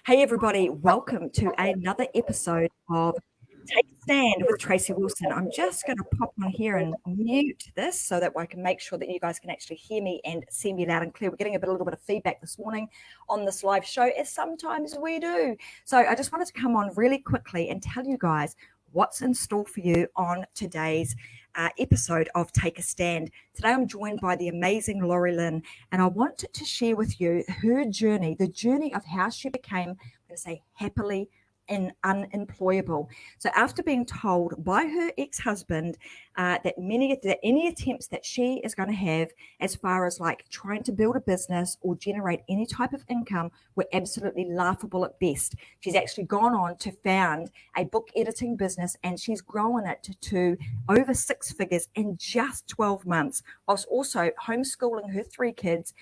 Hey, everybody, welcome to another episode of Take a Stand with Tracy Wilson. I'm just going to pop on here and mute this so that I can make sure that you guys can actually hear me and see me loud and clear. We're getting a little bit of feedback this morning on this live show, as sometimes we do. So I just wanted to come on really quickly and tell you guys what's in store for you on today's episode of Take a Stand. Today I'm joined by the amazing Lynn, and I wanted to share with you her journey, the journey of how she became, I'm going to say, happily and unemployable. So after being told by her ex-husband that any attempts that she is going to have as far as like trying to build a business or generate any type of income were absolutely laughable at best, she's actually gone on to found a book editing business, and she's grown it to over 6 figures in just 12 months, whilst also homeschooling her 3 kids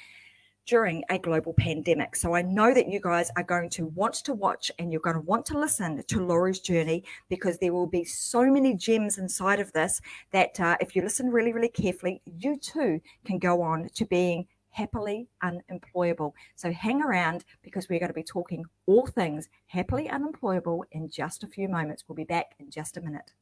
during a global pandemic. So I know that you guys are going to want to watch and you're going to want to listen to Laurie's journey, because there will be so many gems inside of this that if you listen really, really carefully, you too can go on to being happily unemployable. So hang around, because we're going to be talking all things happily unemployable in just a few moments. We'll be back in just a minute.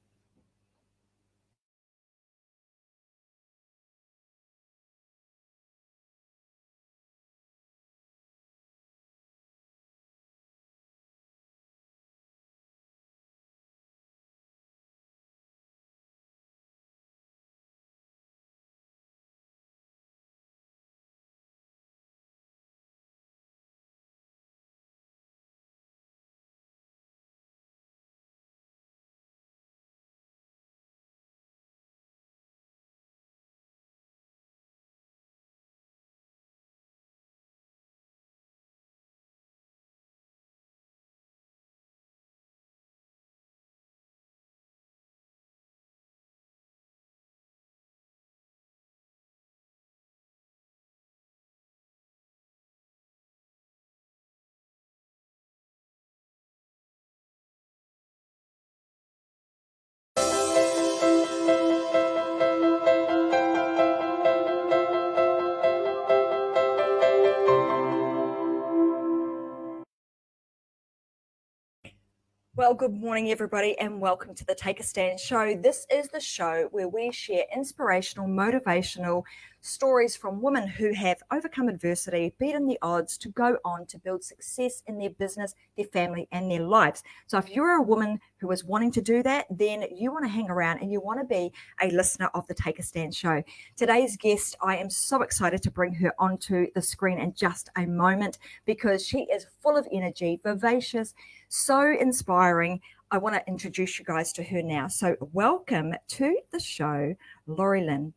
Well, good morning, everybody, and welcome to the Take a Stand show. This is the show where we share inspirational, motivational stories from women who have overcome adversity, beaten the odds to go on to build success in their business, their family, and their lives. So if you're a woman who is wanting to do that, then you want to hang around and you want to be a listener of the Take a Stand show. Today's guest, I am so excited to bring her onto the screen in just a moment, because she is full of energy, vivacious, so inspiring. I want to introduce you guys to her now. So welcome to the show, Lynn.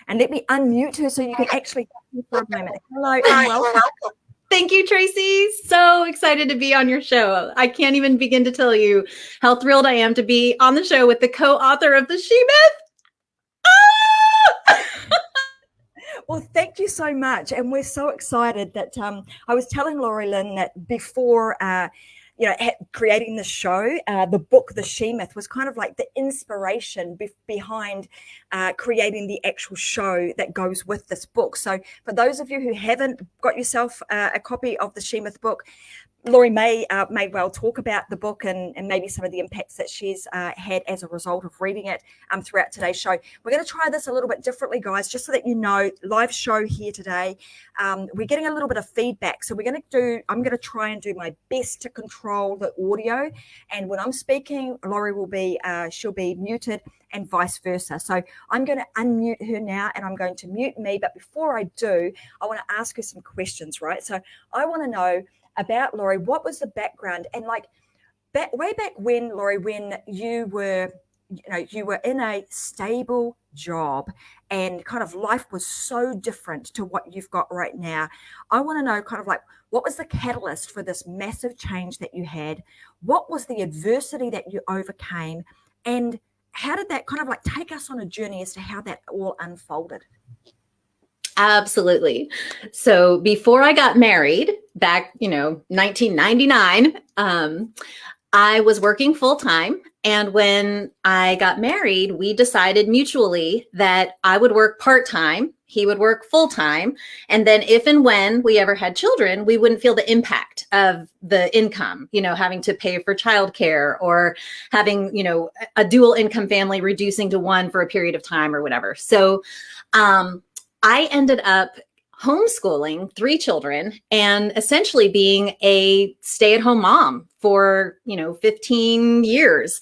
And let me unmute her so you can actually hear for a moment. Hello and welcome. Thank you, Tracy. So excited to be on your show. I can't even begin to tell you how thrilled I am to be on the show with the co-author of The She-Myth. Ah! Well, thank you so much. And we're so excited that I was telling Lynn that before creating the show, the book, The She-Myth, was kind of like the inspiration behind creating the actual show that goes with this book. So for those of you who haven't got yourself a copy of the She-Myth book, Laurie may well talk about the book and maybe some of the impacts that she's had as a result of reading it throughout today's show. We're going to try this a little bit differently, guys, just so that you know, live show here today. We're getting a little bit of feedback. So I'm going to try and do my best to control the audio. And when I'm speaking, Laurie will be, she'll be muted, and vice versa. So I'm going to unmute her now, and I'm going to mute me. But before I do, I want to ask her some questions, right? So I want to know about Laurie, what was the background, and like way back when, Laurie, when you were in a stable job and kind of life was so different to what you've got right now. I want to know kind of like, what was the catalyst for this massive change that you had? What was the adversity that you overcame? And how did that kind of like take us on a journey as to how that all unfolded? Absolutely. So before I got married back, 1999, I was working full time And when I got married, we decided mutually that I would work part-time, he would work full-time. And then if and when we ever had children, we wouldn't feel the impact of the income, having to pay for childcare or having, a dual income family reducing to one for a period of time or whatever. So I ended up homeschooling 3 children and essentially being a stay-at-home mom for 15 years,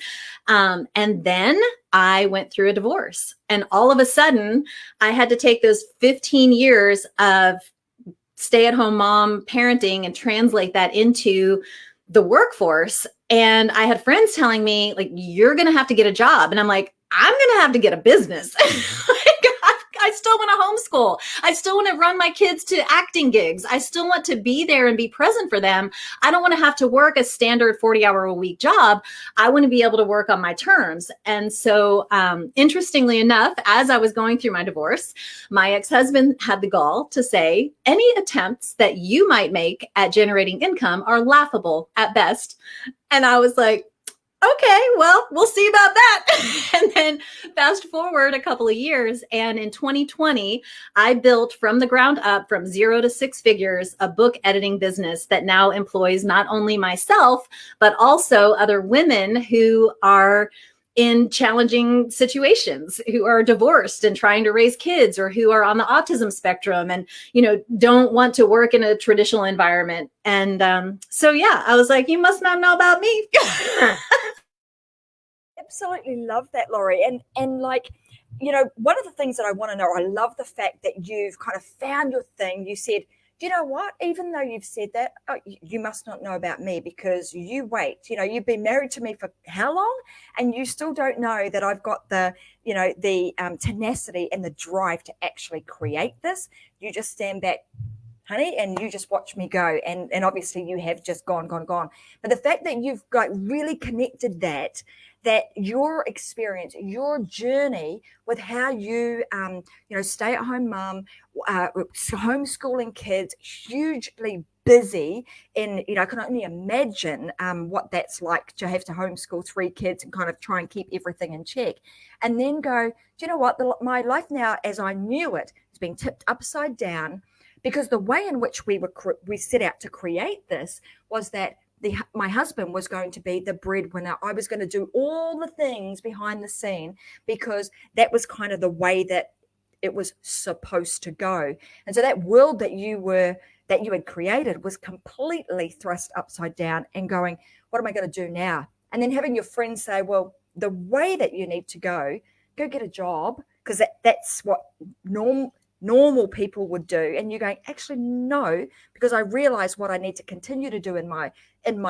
and then I went through a divorce, and all of a sudden I had to take those 15 years of stay-at-home mom parenting and translate that into the workforce. And I had friends telling me, like, you're gonna have to get a job, and I'm like, I'm gonna have to get a business. I still want to homeschool. I still want to run my kids to acting gigs. I still want to be there and be present for them. I don't want to have to work a standard 40-hour-a-week job. I want to be able to work on my terms. And so, interestingly enough, as I was going through my divorce, my ex-husband had the gall to say, any attempts that you might make at generating income are laughable at best. And I was like, okay, well, we'll see about that. And then fast forward a couple of years, and in 2020, I built from the ground up, from 0 to 6 figures, a book editing business that now employs not only myself, but also other women who are in challenging situations, who are divorced and trying to raise kids, or who are on the autism spectrum and, don't want to work in a traditional environment. And so, yeah, I was like, you must not know about me. Absolutely love that, Laurie. And like, one of the things that I want to know, I love the fact that you've kind of found your thing. You said, you know what, even though you've said that, you must not know about me, because you wait, you've been married to me for how long? And you still don't know that I've got the tenacity and the drive to actually create this. You just stand back, honey, and you just watch me go. And obviously you have just gone. But the fact that you've really connected that your experience, your journey with how you, stay at home mom, homeschooling kids, hugely busy, and, I can only imagine what that's like to have to homeschool 3 kids and kind of try and keep everything in check. And then go, do you know what? My life now, as I knew it, has been tipped upside down, because the way in which we set out to create this was that my husband was going to be the breadwinner. I was going to do all the things behind the scene, because that was kind of the way that it was supposed to go. And so that world that you had created was completely thrust upside down, and going, what am I going to do now? And then having your friends say, well, the way that you need to go get a job, because that's what normal people would do. And you're going, actually, no, because I realize what I need to continue to do in my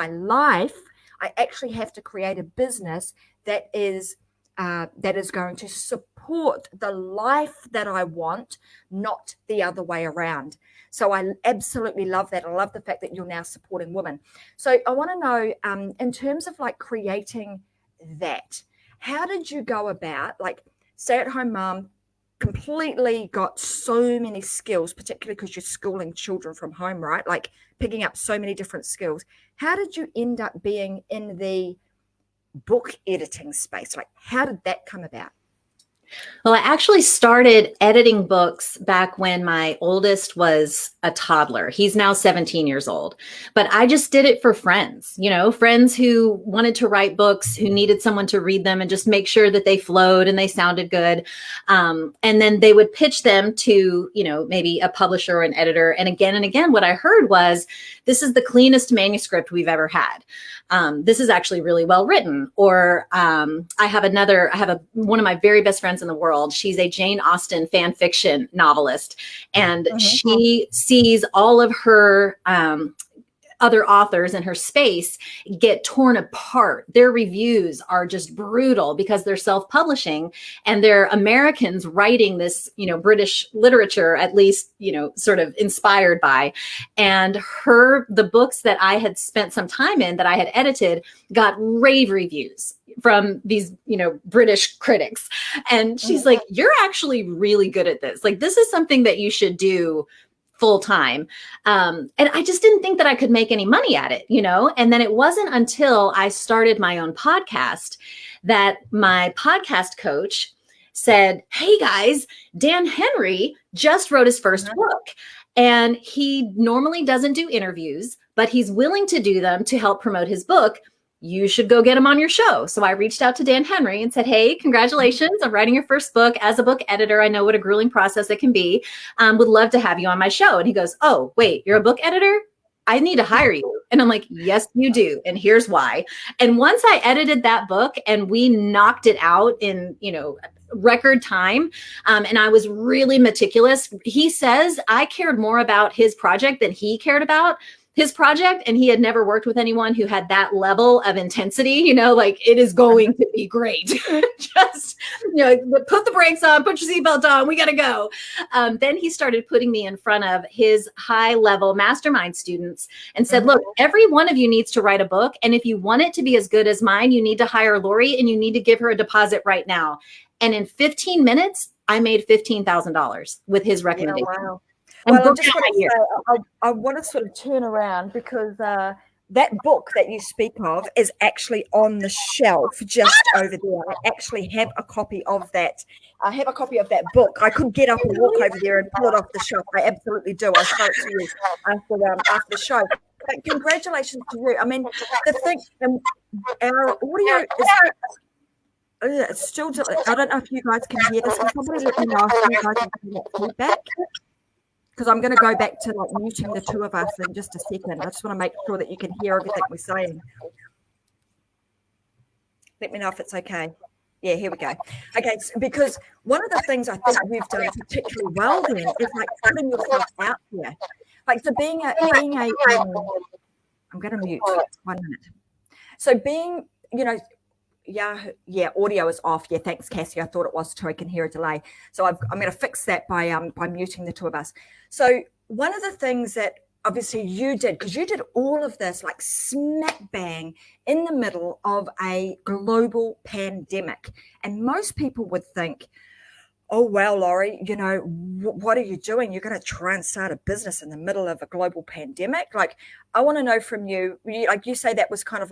life. I actually have to create a business that is going to support the life that I want, not the other way around. So I absolutely love that. I love the fact that you're now supporting women. So I want to know, in terms of like creating that, how did you go about, like, stay-at-home mom, completely got so many skills, particularly because you're schooling children from home, right? Like picking up so many different skills. How did you end up being in the book editing space? Like, how did that come about? Well, I actually started editing books back when my oldest was a toddler. He's now 17 years old. But I just did it for friends, friends who wanted to write books, who needed someone to read them and just make sure that they flowed and they sounded good. And then they would pitch them to, maybe a publisher or an editor. And again, what I heard was, this is the cleanest manuscript we've ever had. This is actually really well written. Or I have one of my very best friends in the world. She's a Jane Austen fan fiction novelist, and she sees all of her other authors in her space get torn apart. Their reviews are just brutal because they're self-publishing and they're Americans writing this, British literature, at least, sort of inspired by. And the books that I had spent some time in, that I had edited, got rave reviews from these, British critics. And she's like, you're actually really good at this. Like, this is something that you should do full time. And I just didn't think that I could make any money at it, And then it wasn't until I started my own podcast that my podcast coach said, "Hey guys, Dan Henry just wrote his first book. And he normally doesn't do interviews, but he's willing to do them to help promote his book. You should go get him on your show." So I reached out to Dan Henry and said, "Hey, congratulations on writing your first book. As a book editor, I know what a grueling process it can be. Would love to have you on my show." And he goes, "Oh, wait, you're a book editor? I need to hire you." And I'm like, "Yes, you do. And here's why." And once I edited that book and we knocked it out in, record time, and I was really meticulous. He says I cared more about his project than he cared about his project, and he had never worked with anyone who had that level of intensity, like it is going to be great. Just, put the brakes on, put your seatbelt on, we got to go. Then he started putting me in front of his high level mastermind students and said, "Look, every one of you needs to write a book. And if you want it to be as good as mine, you need to hire Lori and you need to give her a deposit right now." And in 15 minutes, I made $15,000 with his recommendation. Yeah, wow. Well, I just want to say, I want to sort of turn around because that book that you speak of is actually on the shelf just over there. I actually have a copy of that. I have a copy of that book. I could get up and walk over there and pull it off the shelf. I absolutely do. I'll show it to you after the show. But congratulations to you. I mean, the thing, our audio is... It's still, I don't know if you guys can hear this. Can somebody let me know if you guys can hear that feedback? Because I'm going to go back to muting the two of us in just a second. I just want to make sure that you can hear everything we're saying. Let me know if it's okay. Yeah, here we go. Okay, so because one of the things I think we've done particularly well then is putting yourself out there. So being a I'm going to mute 1 minute. So being, yeah, audio is off. Yeah, thanks, Cassie. I thought it was too. I can hear a delay. So I'm going to fix that by muting the two of us. So one of the things that obviously you did, because you did all of this smack bang in the middle of a global pandemic. And most people would think, "Oh, well, Lori, what are you doing? You're going to try and start a business in the middle of a global pandemic?" I want to know from you, you say that was kind of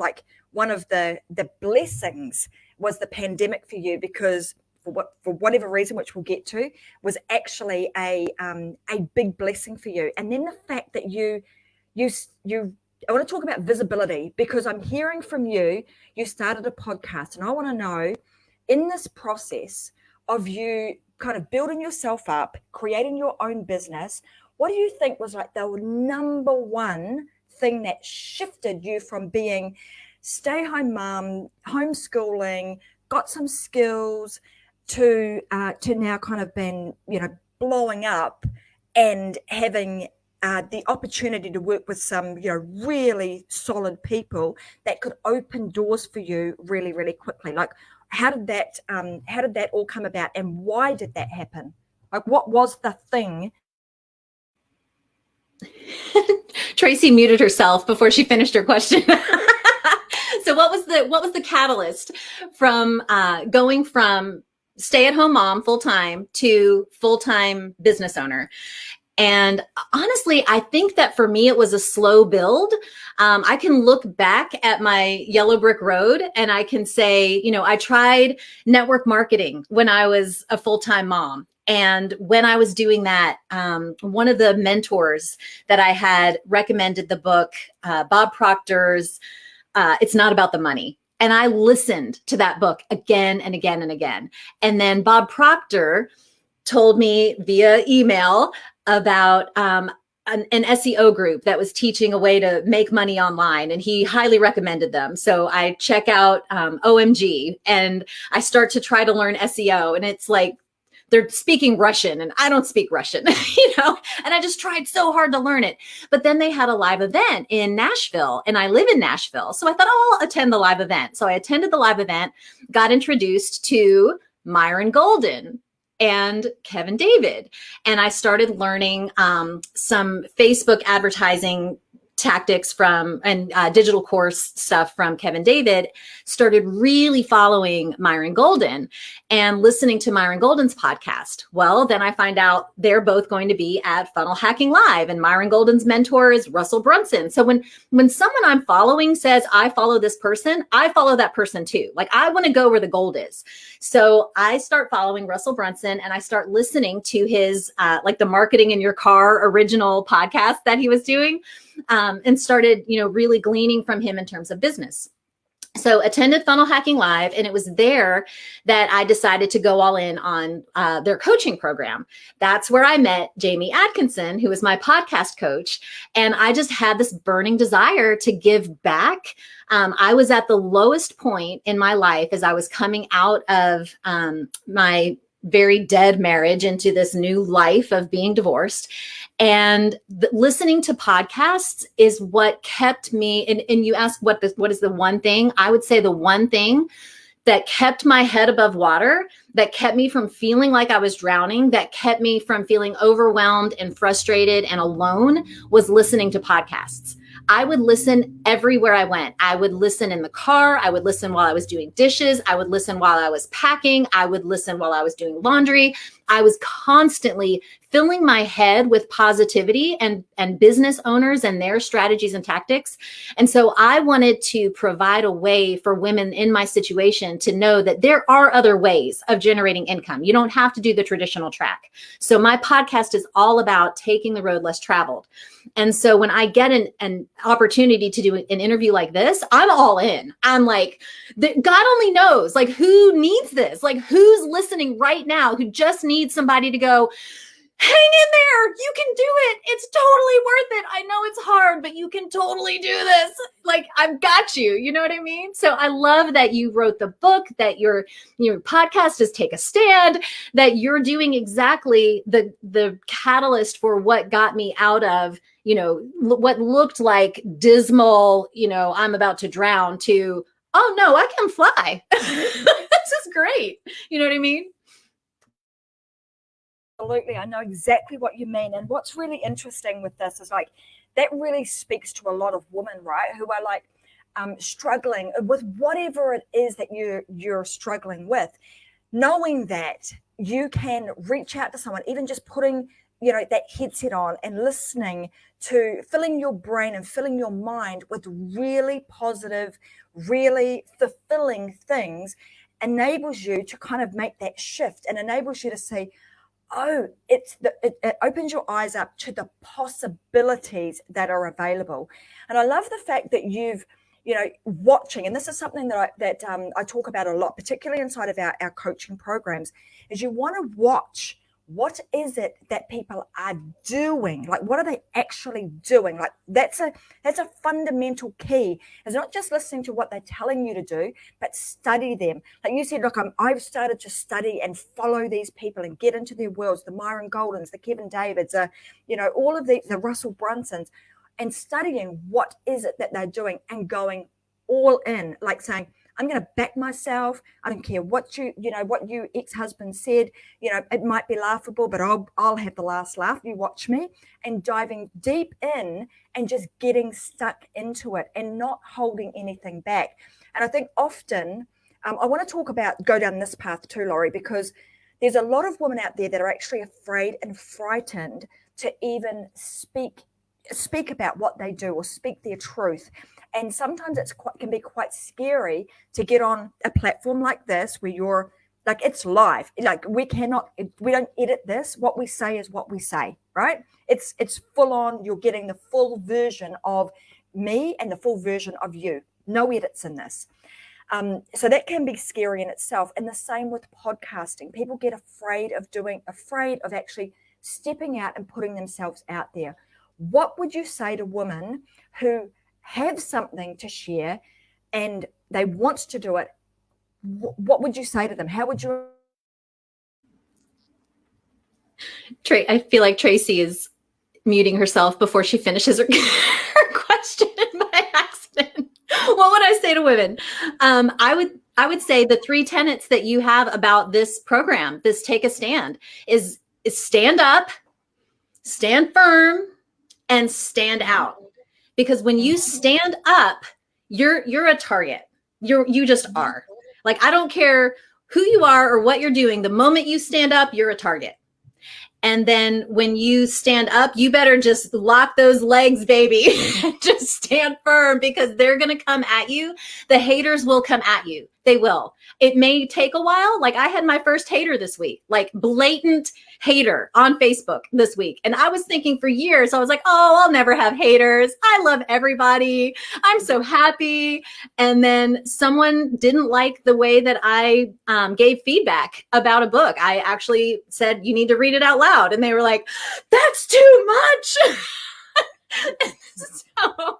one of the blessings was the pandemic for you, because for whatever reason, which we'll get to, was actually a big blessing for you. And then the fact that you I want to talk about visibility, because I'm hearing from you started a podcast, and I want to know, in this process of you kind of building yourself up, creating your own business, what do you think was the number one thing that shifted you from being stay-home mom, homeschooling, got some skills, to now kind of been, blowing up and having the opportunity to work with some, really solid people that could open doors for you really, really quickly? How did that all come about, and why did that happen? What was the thing? Tracy muted herself before she finished her question. So what was the catalyst from going from stay-at-home mom full-time to full-time business owner? And honestly, I think that for me, it was a slow build. I can look back at my yellow brick road and I can say, I tried network marketing when I was a full-time mom. And when I was doing that, one of the mentors that I had recommended the book, Bob Proctor's It's Not About the Money. And I listened to that book again and again and again. And then Bob Proctor told me via email about an SEO group that was teaching a way to make money online, and he highly recommended them. So I check out OMG and I start to try to learn SEO, and it's they're speaking Russian and I don't speak Russian, and I just tried so hard to learn it. But then they had a live event in Nashville, and I live in Nashville. So I thought, I'll attend the live event. So I attended the live event, got introduced to Myron Golden and Kevin David. And I started learning some Facebook advertising tactics from and digital course stuff from Kevin David, started really following Myron Golden and listening to Myron Golden's podcast. Well, then I find out they're both going to be at Funnel Hacking Live, and Myron Golden's mentor is Russell Brunson. So when someone I'm following says, I follow this person, I follow that person too. Like, I want to go where the gold is. So I start following Russell Brunson, and I start listening to his like the Marketing in Your Car original podcast that he was doing, and started, really gleaning from him in terms of business. So attended Funnel Hacking Live, and it was there that I decided to go all in on their coaching program. That's where I met Jamie Atkinson, who was my podcast coach. And I just had this burning desire to give back. I was at the lowest point in my life as I was coming out of my very dead marriage into this new life of being divorced. And listening to podcasts is what kept me, and you ask what is the one thing? I would say the one thing that kept my head above water, that kept me from feeling like I was drowning, that kept me from feeling overwhelmed and frustrated and alone, was listening to podcasts. I would listen everywhere I went. I would listen in the car. I would listen while I was doing dishes. I would listen while I was packing. I would listen while I was doing laundry. I was constantly filling my head with positivity and business owners and their strategies and tactics. And so I wanted to provide a way for women in my situation to know that there are other ways of generating income. You don't have to do the traditional track. So my podcast is all about taking the road less traveled. And so when I get an opportunity to do an interview like this, I'm all in. I'm like, God only knows, like, who needs this? Like, who's listening right now who just needs somebody to go, hang in there. You can do it. It's totally worth it. I know it's hard, but you can totally do this. Like, I've got you. You know what I mean? So I love that you wrote the book, that your podcast is Take a Stand, that you're doing exactly the catalyst for what got me out of, what looked like dismal, I'm about to drown, to, oh no, I can fly. This is great. You know what I mean? Absolutely. I know exactly what you mean. And what's really interesting with this is, like, that really speaks to a lot of women, right? Who are like struggling with whatever it is that you're struggling with, knowing that you can reach out to someone, even just putting, that headset on and listening to, filling your brain and filling your mind with really positive, really fulfilling things, enables you to kind of make that shift and enables you to say, oh, it opens your eyes up to the possibilities that are available. And I love the fact that you've, watching, and this is something that I talk about a lot, particularly inside of our coaching programs, is you want to watch, what is it that people are doing? Like, what are they actually doing? Like, that's a fundamental key. It's not just listening to what they're telling you to do, but study them. Like you said, look, I've started to study and follow these people and get into their worlds, the Myron Goldens, the Kevin Davids, all of the Russell Brunsons, and studying what is it that they're doing and going all in, like saying, I'm going to back myself. I don't care what you ex-husband said. It might be laughable, but I'll have the last laugh. You watch me, and diving deep in and just getting stuck into it and not holding anything back. And I think often I want to go down this path too, Laurie, because there's a lot of women out there that are actually afraid and frightened to even speak about what they do or speak their truth. And sometimes can be quite scary to get on a platform like this where you're like, it's live. Like, we don't edit this. What we say is what we say, right? It's full on. You're getting the full version of me and the full version of you. No edits in this. So that can be scary in itself. And the same with podcasting. People get afraid of actually stepping out and putting themselves out there. What would you say to women who have something to share and they want to do it? What would you say to them? How would you? I feel like Tracy is muting herself before she finishes her, her question by accident. What would I say to women? I would say the 3 tenets that you have about this program, this Take a Stand, is stand up, stand firm, and stand out. because when you stand up, you're a target. You just are. Like, I don't care who you are or what you're doing. The moment you stand up, you're a target. And then when you stand up, you better just lock those legs, baby. Just stand firm, because they're going to come at you. The haters will come at you. They will. It may take a while. Like, I had my first hater this week, like blatant hater on Facebook this week. And I was thinking for years, I was like, oh, I'll never have haters. I love everybody. I'm so happy. And then someone didn't like the way that I gave feedback about a book. I actually said, you need to read it out loud. And they were like, that's too much. So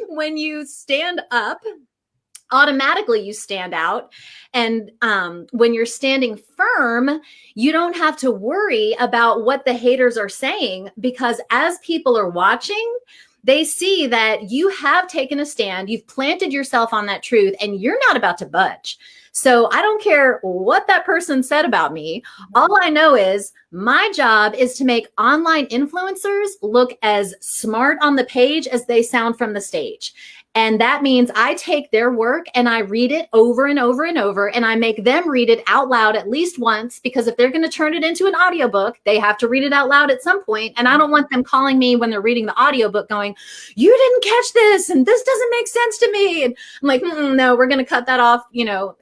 when you stand up, automatically you stand out. And when you're standing firm, you don't have to worry about what the haters are saying, because as people are watching, they see that you have taken a stand, you've planted yourself on that truth, and you're not about to budge. So I don't care what that person said about me. All I know is my job is to make online influencers look as smart on the page as they sound from the stage. And that means I take their work and I read it over and over and over, and I make them read it out loud at least once, because if they're going to turn it into an audiobook, they have to read it out loud at some point. And I don't want them calling me when they're reading the audiobook going, you didn't catch this, and this doesn't make sense to me. And I'm like, no, we're going to cut that off,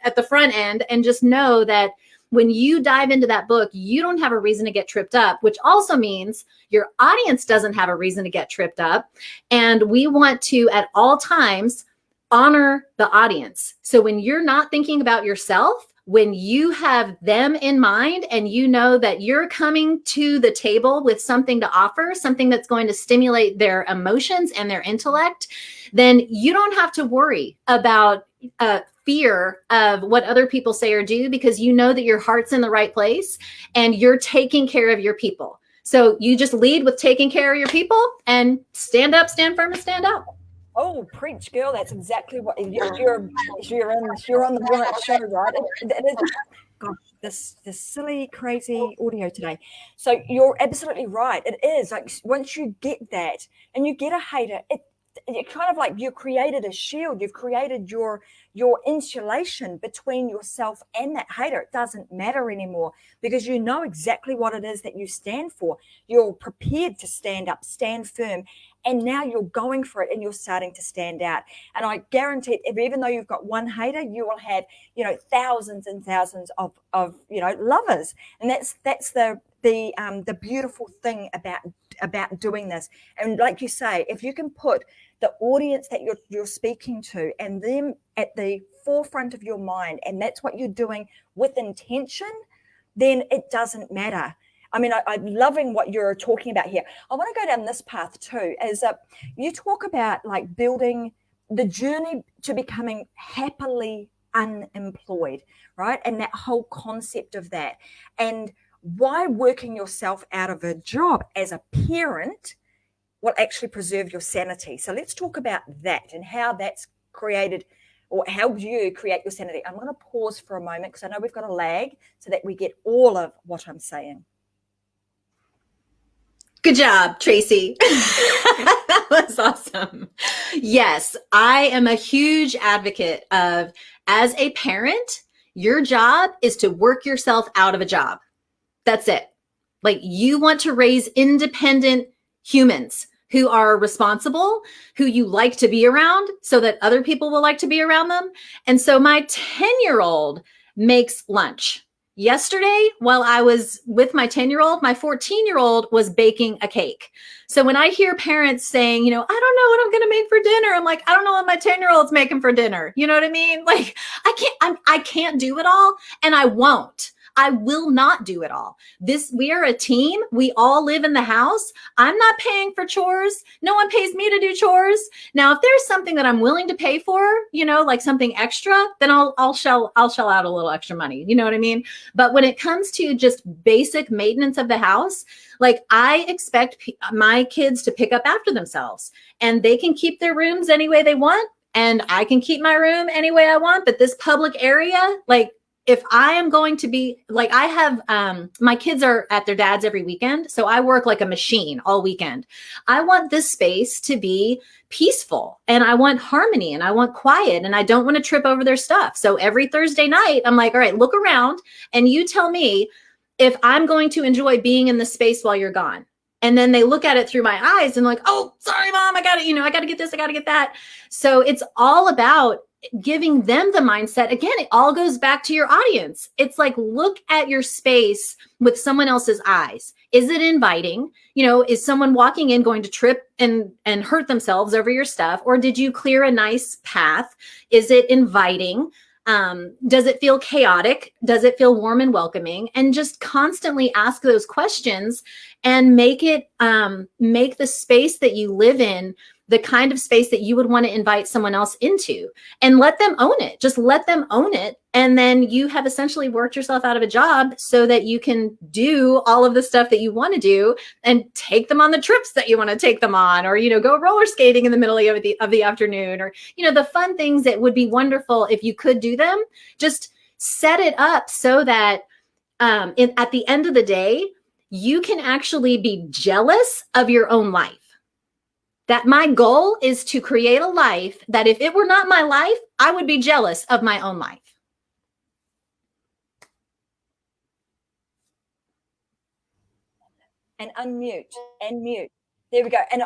at the front end, and just know that when you dive into that book, you don't have a reason to get tripped up, which also means your audience doesn't have a reason to get tripped up. And we want to, at all times, honor the audience. So when you're not thinking about yourself, when you have them in mind and you know that you're coming to the table with something to offer, something that's going to stimulate their emotions and their intellect, then you don't have to worry about fear of what other people say or do, because you know that your heart's in the right place and you're taking care of your people. So you just lead with taking care of your people and stand up, stand firm, and stand out. Oh, preach, girl! That's exactly what you're on the right show, right? Gosh, this silly, crazy audio today. So you're absolutely right. It is like, once you get that and you get a hater, it kind of like you created a shield. You've created your insulation between yourself and that hater. It doesn't matter anymore, because you know exactly what it is that you stand for. You're prepared to stand up, stand firm, and now you're going for it and you're starting to stand out. And I guarantee, even though you've got one hater, you will have, thousands and thousands of lovers. And that's the beautiful thing about doing this. And like you say, if you can put the audience that you're speaking to and them at the forefront of your mind, and that's what you're doing with intention, then it doesn't matter. I mean, I'm loving what you're talking about here. I want to go down this path too, as you talk about like building the journey to becoming happily unemployed, right? And that whole concept of that, and why working yourself out of a job as a parent will actually preserve your sanity. So let's talk about that and how that's created, or how you create your sanity. I'm going to pause for a moment because I know we've got a lag, so that we get all of what I'm saying. Good job, Tracy. That was awesome. Yes, I am a huge advocate of, as a parent, your job is to work yourself out of a job. That's it. Like, you want to raise independent humans who are responsible, who you like to be around, so that other people will like to be around them. And so my 10-year-old makes lunch. Yesterday, while I was with my 10-year-old, my 14-year-old was baking a cake. So when I hear parents saying, I don't know what I'm going to make for dinner, I'm like, I don't know what my 10-year-old's making for dinner. You know what I mean? Like, I can't do it all, and I won't. I will not do it all. We are a team. We all live in the house. I'm not paying for chores. No one pays me to do chores. Now, if there's something that I'm willing to pay for, like something extra, then I'll shell out a little extra money. You know what I mean? But when it comes to just basic maintenance of the house, like, I expect my kids to pick up after themselves, and they can keep their rooms any way they want, and I can keep my room any way I want. But this public area, like, if I am going to be like, I have, my kids are at their dad's every weekend. So I work like a machine all weekend. I want this space to be peaceful, and I want harmony, and I want quiet, and I don't want to trip over their stuff. So every Thursday night, I'm like, all right, look around and you tell me if I'm going to enjoy being in the space while you're gone. And then they look at it through my eyes and like, oh, sorry, Mom, I got it. I got to get this. I got to get that. So it's all about giving them the mindset. Again, it all goes back to your audience. It's like, look at your space with someone else's eyes. Is it inviting? Is someone walking in going to trip and hurt themselves over your stuff? Or did you clear a nice path? Is it inviting? Does it feel chaotic? Does it feel warm and welcoming? And just constantly ask those questions and make the space that you live in the kind of space that you would want to invite someone else into, and let them own it. Just let them own it. And then you have essentially worked yourself out of a job so that you can do all of the stuff that you want to do and take them on the trips that you want to take them on, or, go roller skating in the middle of the afternoon, or, the fun things that would be wonderful if you could do them. Just set it up so that at the end of the day, you can actually be jealous of your own life. That my goal is to create a life that if it were not my life, I would be jealous of my own life. And unmute and mute. There we go. And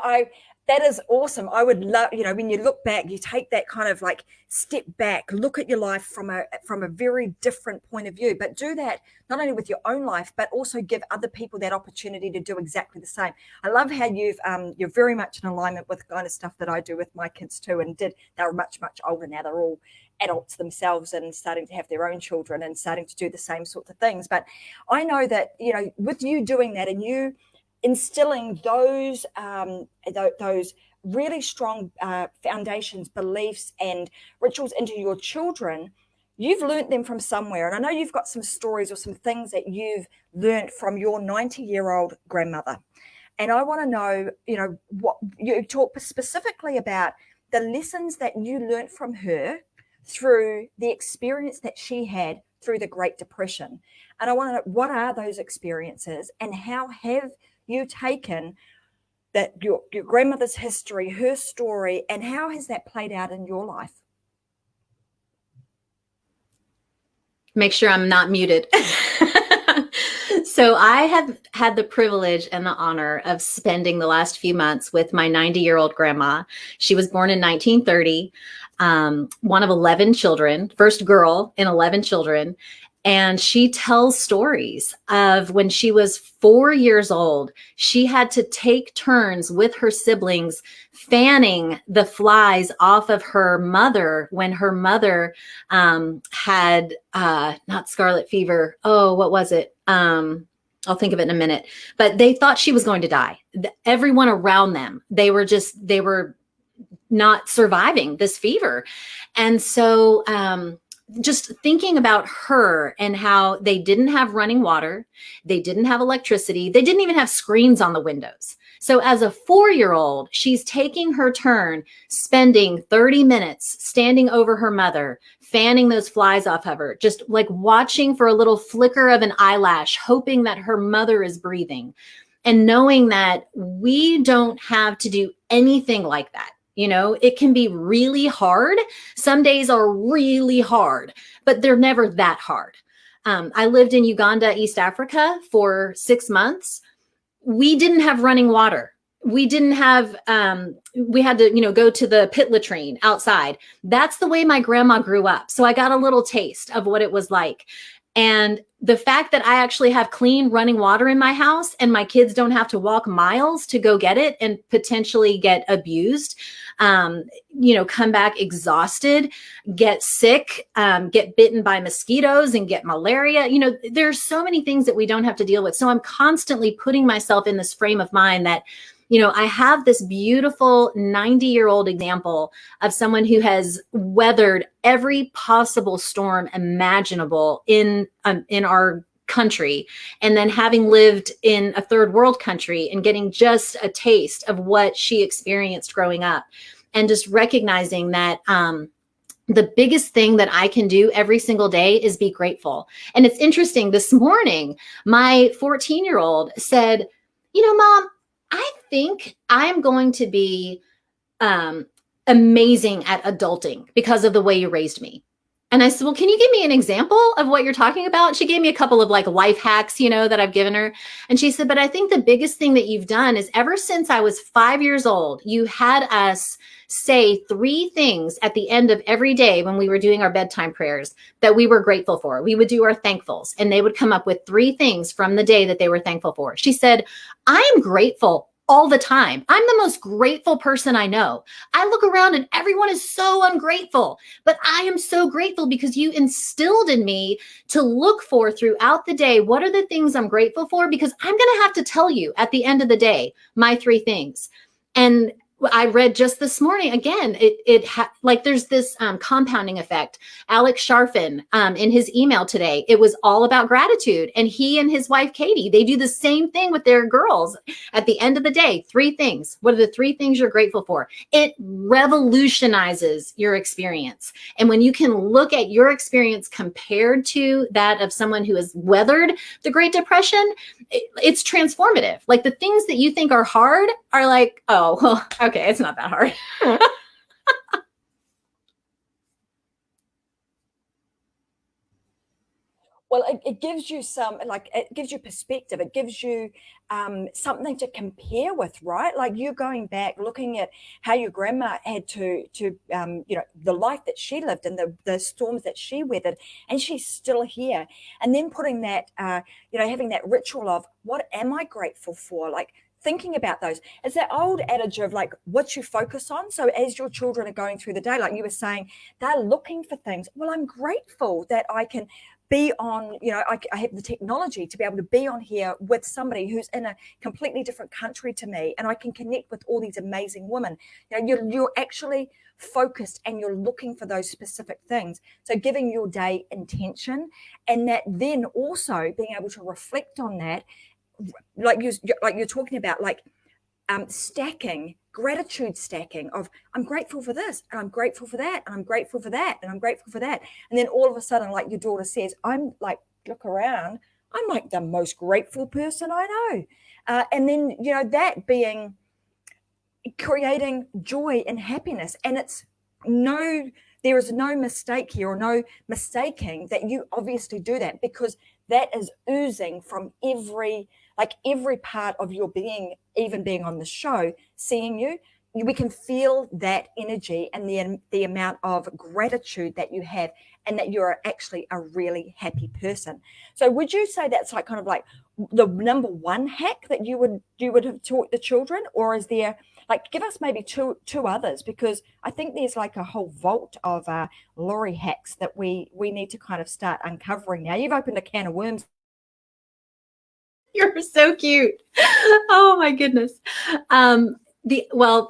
that is awesome. I would love, when you look back, you take that kind of like step back, look at your life from a very different point of view, but do that not only with your own life, but also give other people that opportunity to do exactly the same. I love how you're very much in alignment with the kind of stuff that I do with my kids too, and they're much, much older now. They're all adults themselves and starting to have their own children and starting to do the same sorts of things. But I know that, with you doing that and you instilling those really strong foundations, beliefs, and rituals into your children, you've learned them from somewhere. And I know you've got some stories or some things that you've learned from your 90-year-old grandmother. And I want to know, what you talk specifically about the lessons that you learned from her through the experience that she had through the Great Depression. And I want to know, what are those experiences, and how have you taken that your grandmother's history, her story, and how has that played out in your life? Make sure I'm not muted. So I have had the privilege and the honor of spending the last few months with my 90-year-old grandma. She was born in 1930, one of 11 children, first girl in 11 children. And she tells stories of when she was 4 years old, she had to take turns with her siblings fanning the flies off of her mother when her mother had not scarlet fever. Oh, what was it? I'll think of it in a minute. But they thought she was going to die. Everyone around them, they were not surviving this fever. And so just thinking about her and how they didn't have running water, they didn't have electricity, they didn't even have screens on the windows. So as a 4-year-old, she's taking her turn, spending 30 minutes standing over her mother, fanning those flies off of her, just like watching for a little flicker of an eyelash, hoping that her mother is breathing, and knowing that we don't have to do anything like that. It can be really hard. Some days are really hard, but they're never that hard. I lived in Uganda, East Africa for 6 months. We didn't have running water. We didn't have, we had to, go to the pit latrine outside. That's the way my grandma grew up. So I got a little taste of what it was like. And the fact that I actually have clean running water in my house and my kids don't have to walk miles to go get it and potentially get abused, come back exhausted, get sick, get bitten by mosquitoes and get malaria. There's so many things that we don't have to deal with. So I'm constantly putting myself in this frame of mind that, I have this beautiful 90-year-old example of someone who has weathered every possible storm imaginable in our country. And then having lived in a third world country and getting just a taste of what she experienced growing up, and just recognizing that, the biggest thing that I can do every single day is be grateful. And it's interesting, this morning, my 14-year-old said, Mom, I think I'm going to be amazing at adulting because of the way you raised me. And I said, well, can you give me an example of what you're talking about? She gave me a couple of like life hacks, that I've given her. And she said, but I think the biggest thing that you've done is ever since I was 5 years old, you had us say 3 things at the end of every day when we were doing our bedtime prayers that we were grateful for. We would do our thankfuls, and they would come up with 3 things from the day that they were thankful for. She said, I'm grateful all the time. I'm the most grateful person I know. I look around and everyone is so ungrateful, but I am so grateful because you instilled in me to look for throughout the day, what are the things I'm grateful for? Because I'm going to have to tell you at the end of the day, my 3 things. And I read just this morning, again, there's this compounding effect. Alex Sharfin, in his email today, it was all about gratitude. And he and his wife, Katie, they do the same thing with their girls. At the end of the day, 3 things. What are the 3 things you're grateful for? It revolutionizes your experience. And when you can look at your experience compared to that of someone who has weathered the Great Depression, it's transformative. Like the things that you think are hard are like, oh, well, okay, it's not that hard. Well, it gives you it gives you perspective. It gives you something to compare with, right? Like you're going back, looking at how your grandma had to the life that she lived and the storms that she weathered, and she's still here. And then putting that, having that ritual of what am I grateful for? Like thinking about those. It's that old adage of like what you focus on. So as your children are going through the day, like you were saying, they're looking for things. Well, I'm grateful that I can be on, I have the technology to be able to be on here with somebody who's in a completely different country to me, and I can connect with all these amazing women. You're actually focused and you're looking for those specific things. So giving your day intention, and that then also being able to reflect on that, like you're talking about, like stacking, gratitude stacking of I'm grateful for this and I'm grateful for that and I'm grateful for that and I'm grateful for that. And then all of a sudden, like your daughter says, I'm like, look around, I'm like the most grateful person I know. And then, that being creating joy and happiness. And there is no mistake here or no mistaking that you obviously do that, because that is oozing from every part of your being, even being on the show, seeing you. We can feel that energy and the amount of gratitude that you have, and that you're actually a really happy person. So would you say that's like kind of like the number 1 hack that you would have taught the children? Or is there, like, give us maybe two others, because I think there's like a whole vault of Lori hacks that we need to kind of start uncovering now. You've opened a can of worms. You're so cute. Oh my goodness.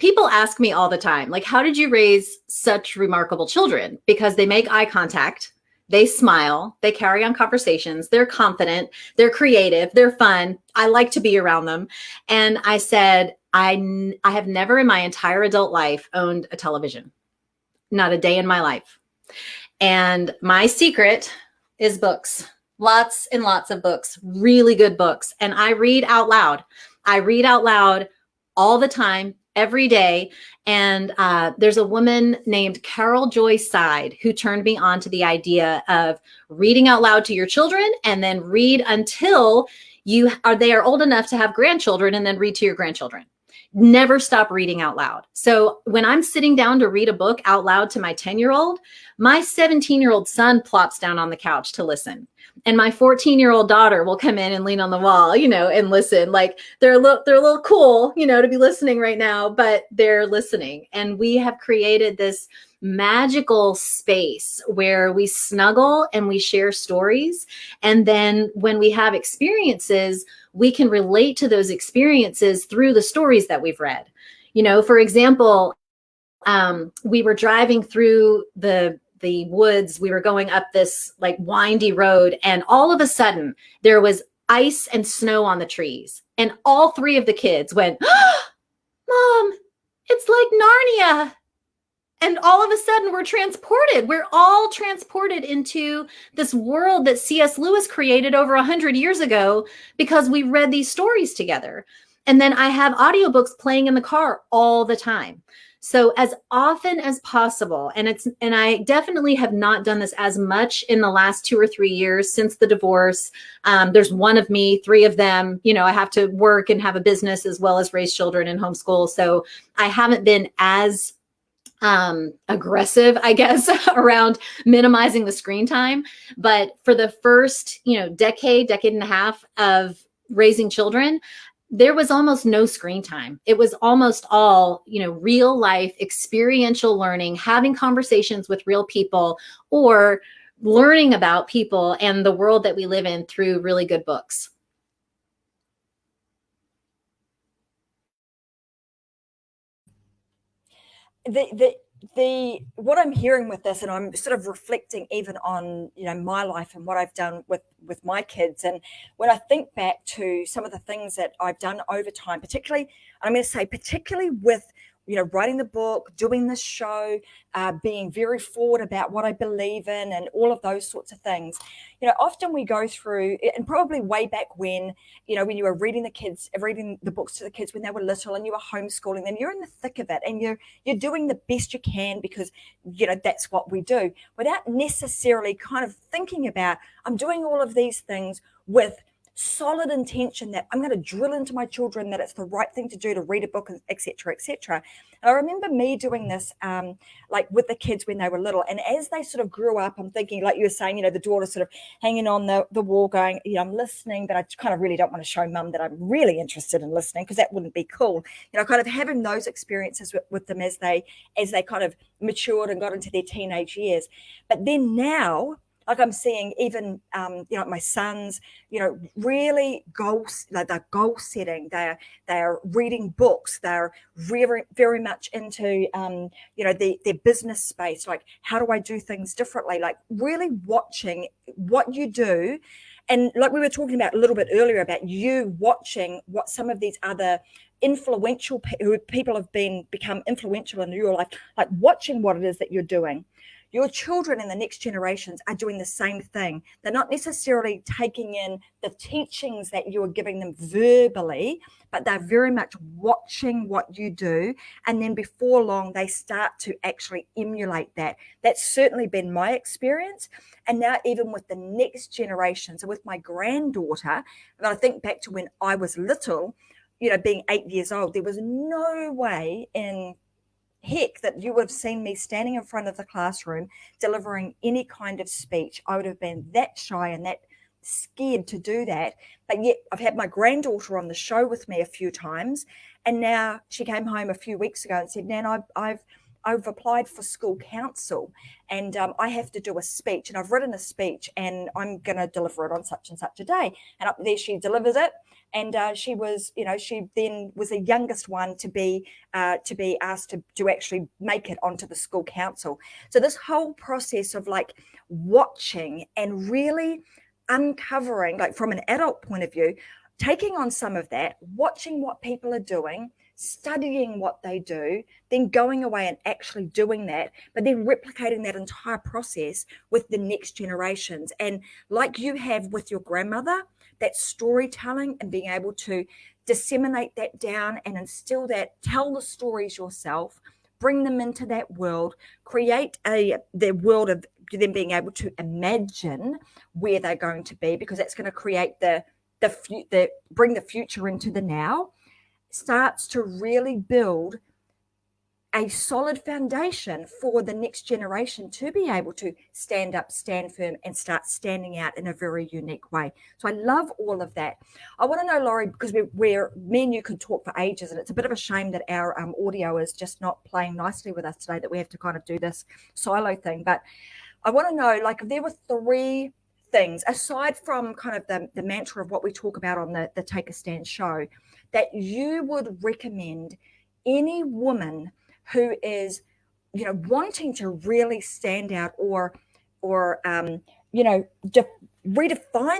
People ask me all the time, like, how did you raise such remarkable children? Because they make eye contact, they smile, they carry on conversations, they're confident, they're creative, they're fun. I like to be around them. And I said, I have never in my entire adult life owned a television, not a day in my life. And my secret is books. Lots and lots of books, really good books. And I read out loud. I read out loud all the time, every day. And there's a woman named Carol Joy Seid who turned me on to the idea of reading out loud to your children, and then read until they are old enough to have grandchildren, and then read to your grandchildren. Never stop reading out loud. So when I'm sitting down to read a book out loud to my 10-year-old, my 17-year-old son plops down on the couch to listen. And my 14-year-old daughter will come in and lean on the wall, and listen. Like they're a little cool, to be listening right now, but they're listening. And we have created this magical space where we snuggle and we share stories. And then when we have experiences, we can relate to those experiences through the stories that we've read. For example, we were driving through the woods. We were going up this like windy road, and all of a sudden there was ice and snow on the trees. And all 3 of the kids went, oh, Mom, it's like Narnia. And all of a sudden we're transported. We're all transported into this world that C.S. Lewis created over 100 years ago because we read these stories together. And then I have audiobooks playing in the car all the time. So as often as possible, and I definitely have not done this as much in the last 2 or 3 years since the divorce. There's one of me, 3 of them. I have to work and have a business as well as raise children and homeschool. So I haven't been as aggressive, I guess, around minimizing the screen time. But for the first, decade and a half of raising children, there was almost no screen time. It was almost all, real life experiential learning, having conversations with real people, or learning about people and the world that we live in through really good books. The what I'm hearing with this, and I'm sort of reflecting even on my life and what I've done with my kids, and when I think back to some of the things that I've done over time, particularly I'm going to say particularly with writing the book, doing this show, being very forward about what I believe in, and all of those sorts of things. Often we go through, and probably way back when you were reading the books to the kids when they were little, and you were homeschooling them, you're in the thick of it, and you're doing the best you can because that's what we do, without necessarily kind of thinking about, I'm doing all of these things with solid intention that I'm going to drill into my children that it's the right thing to do, to read a book, etc., etc. And I remember me doing this like with the kids when they were little, and as they sort of grew up, I'm thinking, like you were saying, the daughter sort of hanging on the wall going, I'm listening, but I kind of really don't want to show mum that I'm really interested in listening because that wouldn't be cool. Kind of having those experiences with them as they kind of matured and got into their teenage years. But then now, like I'm seeing even, my sons, really they're goal setting. They're reading books. They're very, very much into, their business space. Like, how do I do things differently? Like really watching what you do. And like we were talking about a little bit earlier about you watching what some of these other influential people have become influential in your life, like watching what it is that you're doing. Your children and the next generations are doing the same thing. They're not necessarily taking in the teachings that you are giving them verbally, but they're very much watching what you do. And then before long, they start to actually emulate that. That's certainly been my experience. And now even with the next generation, so with my granddaughter, and I think back to when I was little, being 8 years old, there was no way in heck that you would have seen me standing in front of the classroom delivering any kind of speech. I would have been that shy and that scared to do that. But yet I've had my granddaughter on the show with me a few times, and now she came home a few weeks ago and said, Nan, I've applied for school council, and I have to do a speech, and I've written a speech, and I'm going to deliver it on such and such a day. And up there she delivers it. And she was, she then was the youngest one to be asked to actually make it onto the school council. So this whole process of like watching and really uncovering, like from an adult point of view, taking on some of that, watching what people are doing, studying what they do, then going away and actually doing that, but then replicating that entire process with the next generations. And like you have with your grandmother, that storytelling and being able to disseminate that down and instill that, tell the stories yourself, bring them into that world, create the world of them being able to imagine where they're going to be, because that's going to create bring the future into the now, starts to really build a solid foundation for the next generation to be able to stand up, stand firm, and start standing out in a very unique way. So I love all of that. I want to know, Laurie, because me and you could talk for ages, and it's a bit of a shame that our audio is just not playing nicely with us today, that we have to kind of do this silo thing. But I want to know, like, if there were 3 things, aside from kind of the mantra of what we talk about on the Take a Stand show, that you would recommend any woman who is, wanting to really stand out or redefine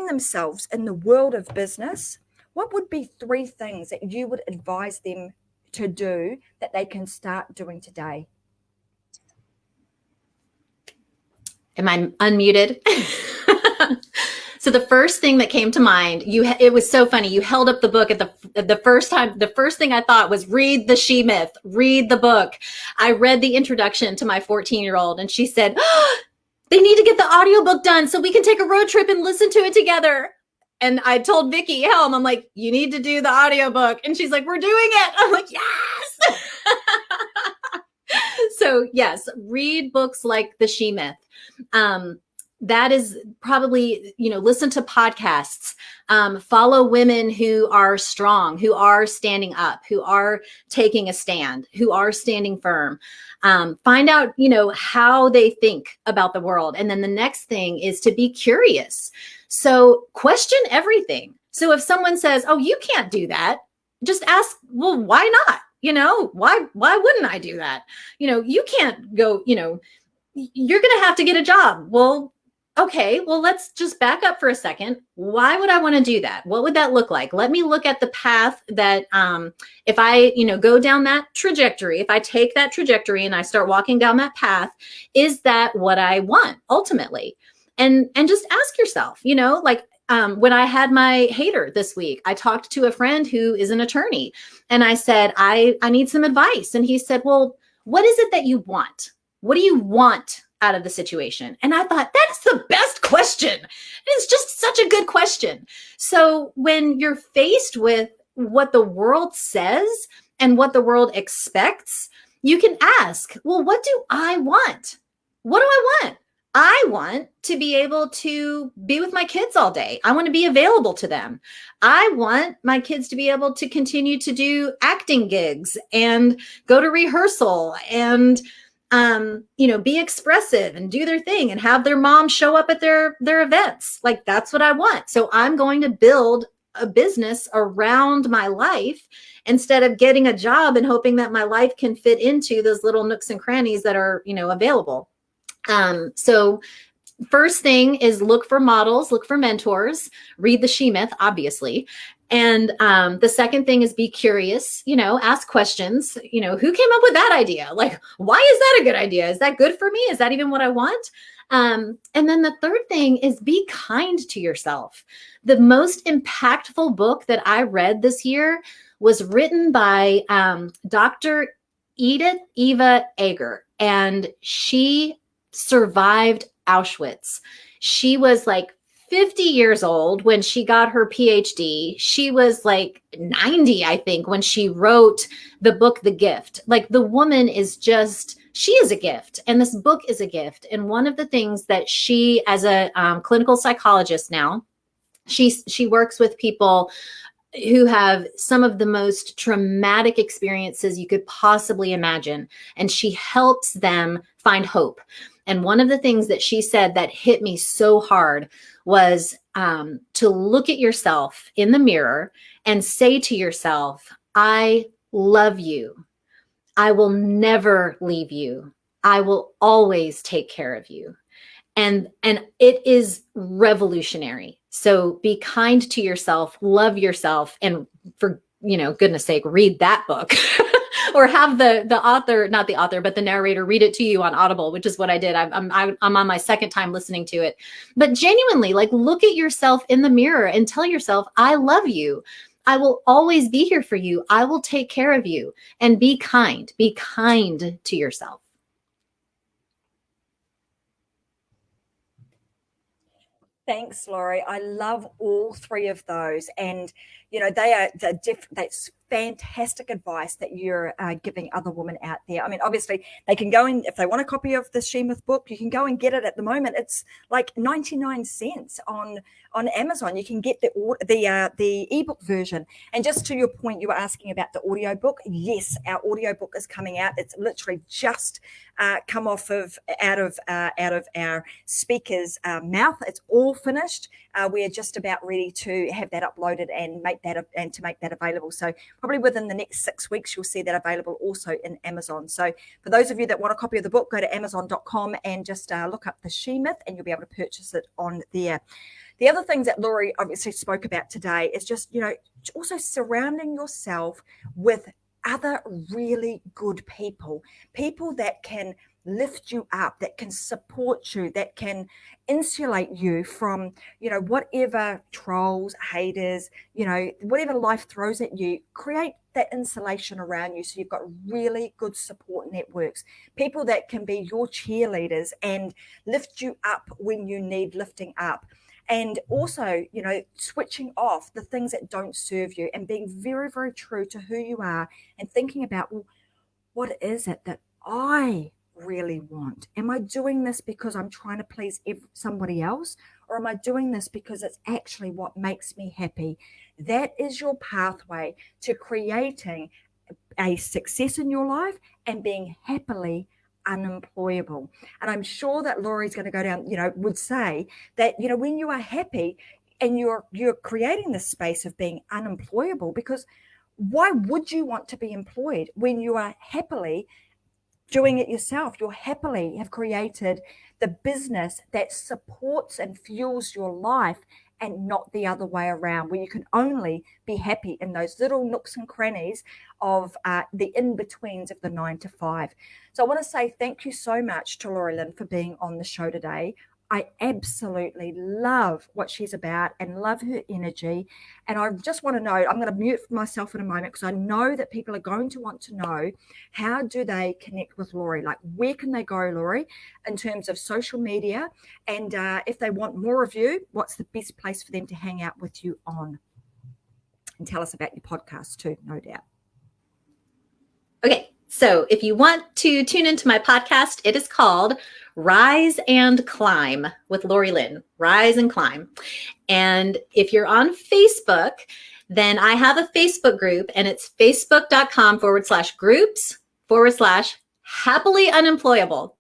themselves in the world of business, what would be 3 things that you would advise them to do that they can start doing today? Am I unmuted? So the first thing that came to mind, it was so funny. You held up the book at the first time. The first thing I thought was read the She Myth, read the book. I read the introduction to my 14-year-old and she said, oh, they need to get the audiobook done so we can take a road trip and listen to it together. And I told Vicky Helm, I'm like, you need to do the audiobook. And she's like, we're doing it. I'm like, yes. So yes, read books like the She Myth. That is probably, listen to podcasts, follow women who are strong, who are standing up, who are taking a stand, who are standing firm. Find out, how they think about the world. And then the next thing is to be curious. So question everything. So if someone says, oh, you can't do that, just ask, well, why not? Why wouldn't I do that? You can't go, you're going to have to get a job. Well, okay, well, let's just back up for a second. Why would I want to do that? What would that look like? Let me look at the path that if I, go down that trajectory, if I take that trajectory and I start walking down that path, is that what I want ultimately? And just ask yourself, when I had my hater this week, I talked to a friend who is an attorney and I said, I need some advice. And he said, well, what is it that you want? What do you want out of the situation? And I thought, that's the best question. It's just such a good question. So when you're faced with what the world says and what the world expects, you can ask, well, what do I want? What do I want? I want to be able to be with my kids all day. I want to be available to them. I want my kids to be able to continue to do acting gigs and go to rehearsal and be expressive and do their thing and have their mom show up at their events. Like, that's what I want. So I'm going to build a business around my life instead of getting a job and hoping that my life can fit into those little nooks and crannies that are, available. So first thing is look for models, look for mentors, read the She Myth, obviously. And the second thing is be curious, ask questions, who came up with that idea? Like, why is that a good idea? Is that good for me? Is that even what I want? And then the third thing is be kind to yourself. The most impactful book that I read this year was written by Dr. Edith Eva Eger, and she survived Auschwitz. She was like 50 years old when she got her PhD. She was like 90, I think, when she wrote the book, The Gift. Like, the woman is she is a gift. And this book is a gift. And one of the things that she, as a clinical psychologist now, she works with people who have some of the most traumatic experiences you could possibly imagine. And she helps them find hope. And one of the things that she said that hit me so hard was to look at yourself in the mirror and say to yourself, I love you. I will never leave you. I will always take care of you. And it is revolutionary. So be kind to yourself, love yourself, and for goodness sake, read that book. Or have the author, not the author, but the narrator read it to you on Audible, which is what I did. I'm on my second time listening to it. But genuinely, like, look at yourself in the mirror and tell yourself, I love you. I will always be here for you. I will take care of you. And be kind. Be kind to yourself. Thanks, Laurie. I love all three of those. And, that's fantastic advice that you're giving other women out there. I mean, obviously, they can go in, if they want a copy of the She Myth book, you can go and get it at the moment. It's like 99 cents on Amazon. You can get the ebook version. And just to your point, you were asking about the audiobook. Yes, our audiobook is coming out. It's literally just come out of our speaker's mouth. It's all finished. We are just about ready to have that uploaded and to make that available. So probably within the next 6 weeks, you'll see that available also in Amazon. So for those of you that want a copy of the book, go to amazon.com and just look up the She Myth and you'll be able to purchase it on there. The other things that Laurie obviously spoke about today is just, also surrounding yourself with other really good people that can lift you up, that can support you, that can insulate you from, whatever trolls, haters, whatever life throws at you. Create that insulation around you so you've got really good support networks, people that can be your cheerleaders and lift you up when you need lifting up. And also, switching off the things that don't serve you and being very, very true to who you are and thinking about, well, what is it that I really want? Am I doing this because I'm trying to please somebody else? Or am I doing this because it's actually what makes me happy? That is your pathway to creating a success in your life and being happily unemployable. And I'm sure that Laurie's going to go down, would say that, when you are happy and you're creating this space of being unemployable, because why would you want to be employed when you are happily doing it yourself? You happily have created the business that supports and fuels your life, and not the other way around, where you can only be happy in those little nooks and crannies of the in-betweens of the 9 to 5. So I want to say thank you so much to Lynn for being on the show today. I absolutely love what she's about and love her energy. And I just want to know, I'm going to mute myself in a moment because I know that people are going to want to know, how do they connect with Laurie? Like, where can they go, Laurie, in terms of social media? And if they want more of you, what's the best place for them to hang out with you on? And tell us about your podcast too, no doubt. Okay, so if you want to tune into my podcast, it is called Rise and Climb with Lynn. Rise and Climb. And if you're on Facebook, then I have a Facebook group, and it's facebook.com/groups/happily unemployable.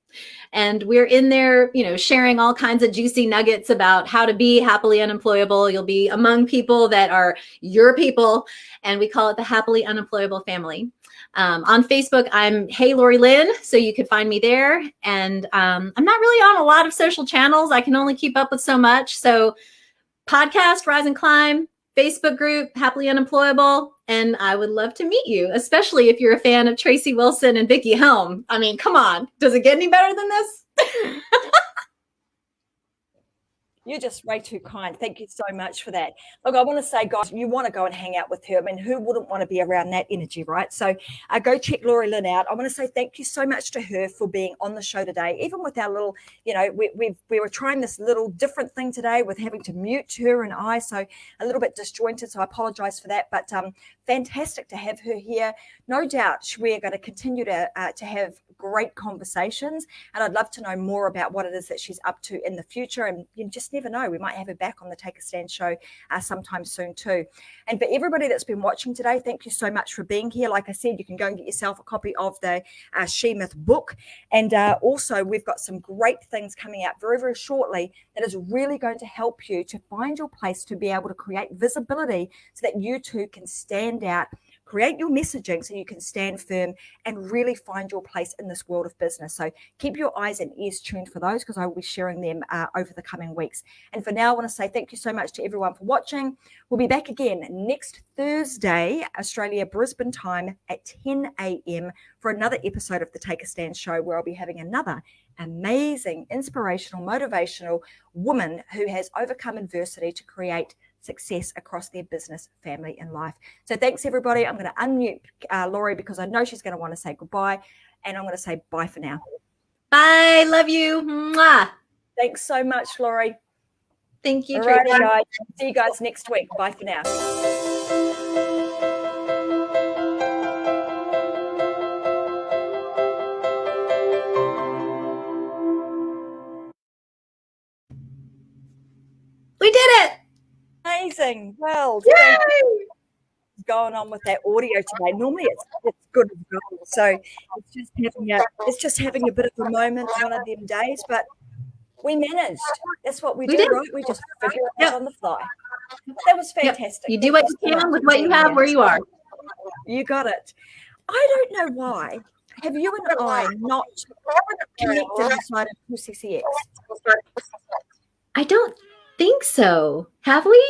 And we're in there, sharing all kinds of juicy nuggets about how to be happily unemployable. You'll be among people that are your people, and we call it the Happily Unemployable family. On Facebook, I'm Hey Lynn, so you could find me there. And I'm not really on a lot of social channels. I can only keep up with so much. So podcast, Rise and Climb, Facebook group, Happily Unemployable. And I would love to meet you, especially if you're a fan of Tracy Wilson and Vicky Helm. I mean, come on. Does it get any better than this? You're just way too kind. Thank you so much for that. Look, I want to say, guys, you want to go and hang out with her. I mean, who wouldn't want to be around that energy, right? So go check Lynn out. I want to say thank you so much to her for being on the show today. Even with our little, we were trying this little different thing today with having to mute her and I, so a little bit disjointed. So I apologize for that. But fantastic to have her here. No doubt we're going to continue to have great conversations, and I'd love to know more about what it is that she's up to in the future. And you just never know, we might have her back on the Take a Stand show sometime soon too. And for everybody that's been watching today, thank you so much for being here. Like I said, you can go and get yourself a copy of the She Myth book, and also we've got some great things coming out very, very shortly that is really going to help you to find your place, to be able to create visibility so that you too can stand out. Create your messaging so you can stand firm and really find your place in this world of business. So keep your eyes and ears tuned for those, because I will be sharing them over the coming weeks. And for now, I want to say thank you so much to everyone for watching. We'll be back again next Thursday, Australia, Brisbane time at 10 a.m. for another episode of the Take a Stand show, where I'll be having another amazing, inspirational, motivational woman who has overcome adversity to create success across their business, family, and life. So thanks, everybody. I'm going to unmute Laurie because I know she's going to want to say goodbye, and I'm going to say bye for now. Bye. Love you. Mwah. Thanks so much, Laurie. Thank you, All right, Tracy. guys. See you guys next week. Bye for now. We did it. Amazing. Well, Yay! going on with that audio today. Normally it's good as gold. So it's just having a bit of a moment one of them days, but we managed. That's what we do, did. right? We just figure it out on the fly. That was fantastic. You do what you can with what you have where you are. You got it. I don't know why. Have you and I not connected inside of CCX? I don't think so. Have we?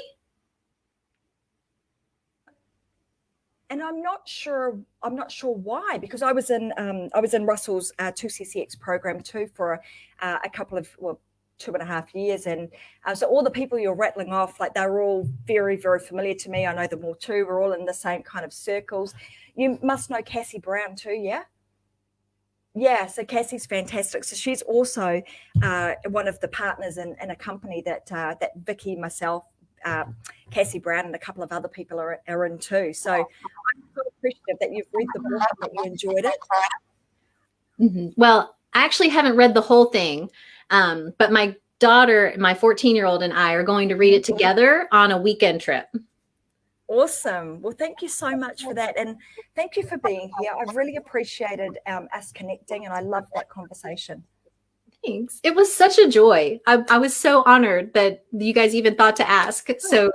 And I'm not sure why, because I was in Russell's 2CCX program too for a couple of 2.5 years, and so all the people you're rattling off, like, they're all very, very familiar to me. I know them all too. We're all in the same kind of circles. You must know Cassie Brown too, yeah? Yeah, so Cassie's fantastic. So she's also one of the partners in a company that Vicky, myself, Cassie Brown, and a couple of other people are in too. So I'm so appreciative that you've read the book and that you enjoyed it. Mm-hmm. Well, I actually haven't read the whole thing, but my daughter, my 14-year-old, and I are going to read it together on a weekend trip. Awesome. Well, thank you so much for that. And thank you for being here. I've really appreciated us connecting, and I loved that conversation. Thanks. It was such a joy. I was so honored that you guys even thought to ask. So,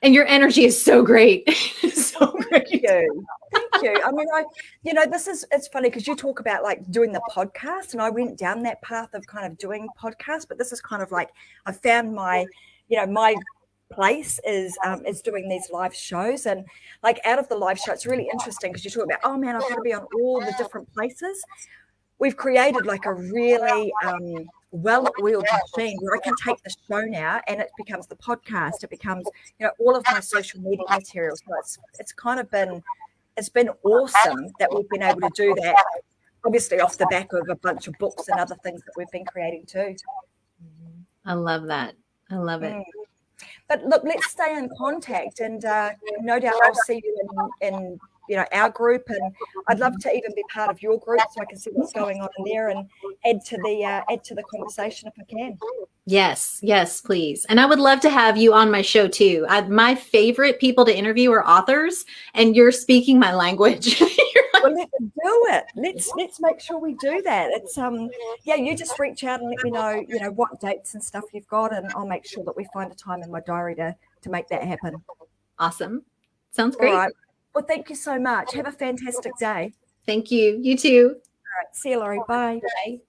and your energy is so great. So great. Thank you. Thank you. I mean, it's funny because you talk about like doing the podcast, and I went down that path of kind of doing podcasts, but this is kind of like, I found my place is doing these live shows. And like, out of the live show, it's really interesting because you talk about, oh man, I've got to be on all the different places. We've created like a really well-oiled machine where I can take the show now and it becomes the podcast. It becomes, all of my social media materials. So it's kind of been awesome that we've been able to do that, obviously off the back of a bunch of books and other things that we've been creating too. I love that. I love it. But look, let's stay in contact, and no doubt I'll see you in our group, and I'd love to even be part of your group so I can see what's going on in there and add to the conversation if I can. Yes, please. And I would love to have you on my show too. My favorite people to interview are authors, and you're speaking my language. Well, let's do it. Let's make sure we do that. It's you just reach out and let me know, what dates and stuff you've got, and I'll make sure that we find a time in my diary to make that happen. Awesome. Sounds great. All right. Well, thank you so much. Have a fantastic day. Thank you. You too. All right. See you, Laurie. Bye. Bye.